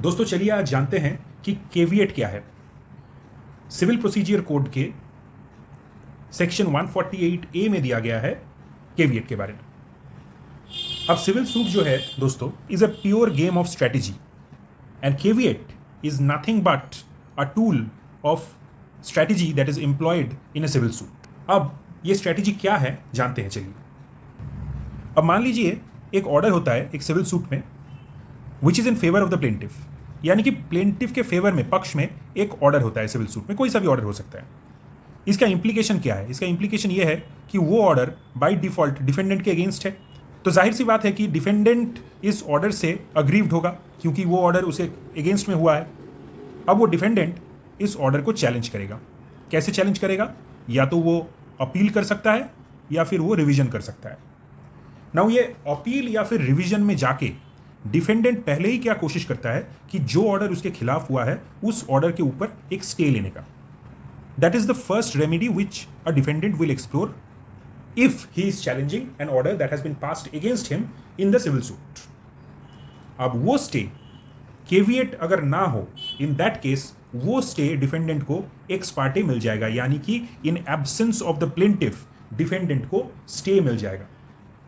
दोस्तों चलिए आज जानते हैं कि केविएट क्या है। सिविल प्रोसीजर कोड के सेक्शन 148A में दिया गया है केविएट के बारे में। अब सिविल सूट जो है दोस्तों is a pure game of strategy and caveat is nothing but a tool of strategy that is employed in a civil suit. अब ये स्ट्रेटेजी क्या है जानते हैं चलिए। अब मान लीजिए एक ऑर्डर होता है एक सिविल सूट में which is in favour of the plaintiff, यानी कि प्लेंटिफ के फेवर में, पक्ष में एक ऑर्डर होता है सिविल सूट में, कोई सा भी ऑर्डर हो सकता है। इसका इंप्लीकेशन क्या है? इसका इंप्लीकेशन ये है कि वो ऑर्डर बाय डिफॉल्ट डिफेंडेंट के अगेंस्ट है। तो जाहिर सी बात है कि डिफेंडेंट इस ऑर्डर से अग्रीव्ड होगा क्योंकि वो ऑर्डर उसे अगेंस्ट में हुआ है। अब वो डिफेंडेंट इस ऑर्डर को चैलेंज करेगा। कैसे चैलेंज करेगा? या तो वो अपील कर सकता है या फिर वो रिवीजन कर सकता है। नाउ ये अपील या फिर रिवीजन में जाके डिफेंडेंट पहले ही क्या कोशिश करता है कि जो ऑर्डर उसके खिलाफ हुआ है उस ऑर्डर के ऊपर एक स्टे लेने का। That is the first remedy which a defendant will explore if he is challenging an order that has been passed against him in the civil suit. अब वो स्टे केविएट अगर ना हो, इन दैट केस वो stay defendant को ex parte मिल जाएगा, यानी कि in absence of the plaintiff defendant को स्टे मिल जाएगा।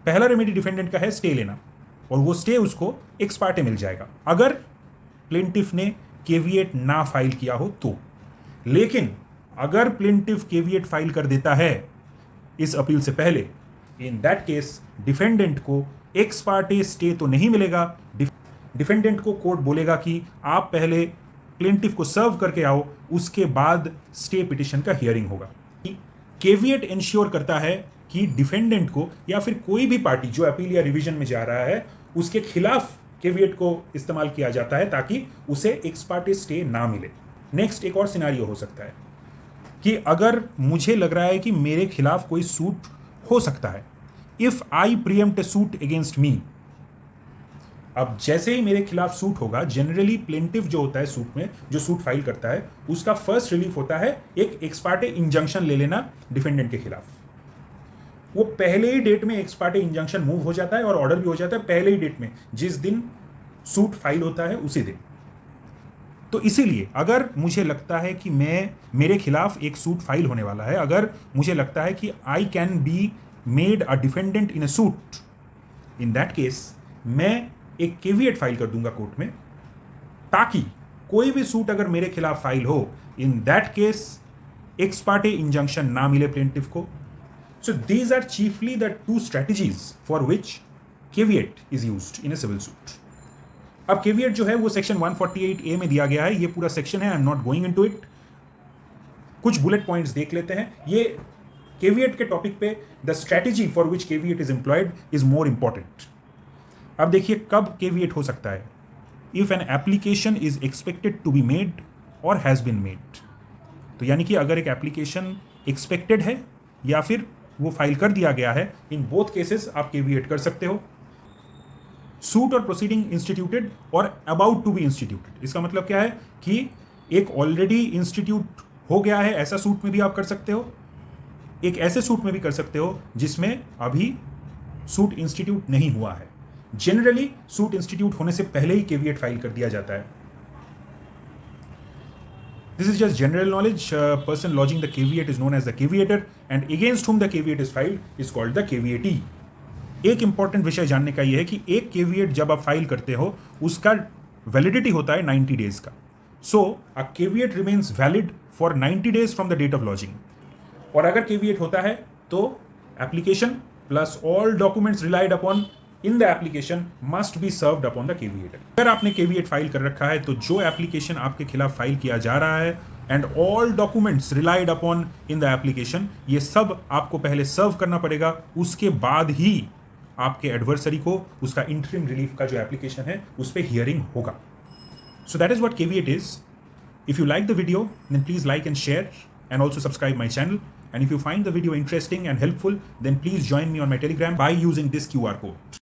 पहला रेमेडी डिफेंडेंट का है स्टे लेना और वो स्टे उसको एक्स पार्टे मिल जाएगा अगर प्लेंटिफ ने केविएट ना फाइल किया हो तो। लेकिन अगर प्लेंटिफ केविएट फाइल कर देता है इस अपील से पहले, इन दैट केस डिफेंडेंट को एक्स पार्टे स्टे तो नहीं मिलेगा। डिफेंडेंट को कोर्ट बोलेगा कि आप पहले प्लेंटिफ को सर्व करके आओ, उसके बाद स्टे पिटिशन का हियरिंग होगा। केविएट इंश्योर करता है कि डिफेंडेंट को या फिर कोई भी पार्टी जो अपील या रिवीजन में जा रहा है उसके खिलाफ केविएट को इस्तेमाल किया जाता है ताकि उसे एक्स पार्टे स्टे ना मिले। नेक्स्ट एक और सिनारियो हो सकता है कि अगर मुझे लग रहा है कि मेरे खिलाफ कोई सूट हो सकता है, if I pre-empt a suit against me. अब जैसे ही मेरे खिलाफ सूट होगा, जनरली प्लेंटिफ जो होता है सूट में, जो सूट फाइल करता है, उसका फर्स्ट रिलीफ होता है एक एक्स पार्टे इंजंक्शन ले लेना डिफेंडेंट के खिलाफ। वो पहले ही डेट में एक्स पार्टे इंजंक्शन मूव हो जाता है और ऑर्डर भी हो जाता है पहले ही डेट में, जिस दिन सूट फाइल होता है उसी दिन। तो इसीलिए अगर मुझे लगता है कि मेरे खिलाफ एक सूट फाइल होने वाला है, अगर मुझे लगता है कि I can be made a defendant in a suit, in that case मैं एक केविएट फाइल कर दूंगा कोर्ट में, ताकि कोई भी सूट अगर मेरे खिलाफ फाइल हो, in that case x Partey injunction ना मिले प्लेंटिफ को। So these are chiefly the two strategies for which caveat is used in a civil suit. अब caveat जो है वो सेक्शन 148A में दिया गया है। ये पूरा सेक्शन है, I am not going into it. कुछ बुलेट पॉइंट्स देख लेते हैं। ये caveat के टॉपिक पे the strategy for which caveat is employed is more important. अब देखिए कब caveat हो सकता है। If an application is expected to be made or has been made, तो यानी कि अगर एक एप्लीकेशन एक्सपेक्टेड है या फिर वो फाइल कर दिया गया है, इन बोथ केसेस आप केविएट कर सकते हो। सूट और प्रोसीडिंग इंस्टीट्यूटेड और अबाउट टू बी इंस्टीट्यूटेड, इसका मतलब क्या है कि एक ऑलरेडी इंस्टीट्यूट हो गया है, ऐसा सूट में भी आप कर सकते हो, एक ऐसे सूट में भी कर सकते हो जिसमें अभी सूट इंस्टीट्यूट नहीं हुआ है। जनरली सूट इंस्टीट्यूट होने से पहले ही केविएट फाइल कर दिया जाता है। This is just general knowledge. Person lodging the caveat is known as the caveator and against whom the caveat is filed is called the caveatee. एक इंपॉर्टेंट विषय जानने का यह है कि एक केविएट जब आप फाइल करते हो उसका वैलिडिटी होता है 90 डेज का। So a caveat remains valid for 90 days from the date of lodging. और अगर केविएट होता है तो application plus all documents relied upon in the application must be served upon the caveator. अगर आपने केविएट फाइल कर रखा है तो जो एप्लीकेशन आपके खिलाफ फाइल किया जा रहा है and all documents relied upon in the application, ये सब आपको पहले सर्व करना पड़ेगा। उसके बाद ही आपके एडवर्सरी को उसका इंटरिम रिलीफ का जो एप्लीकेशन है उस पर हियरिंग होगा। So that is what caveat is. If you like the video then please like and share and also subscribe my channel, and if you find the video interesting and helpful then please join me on my Telegram by using this QR code.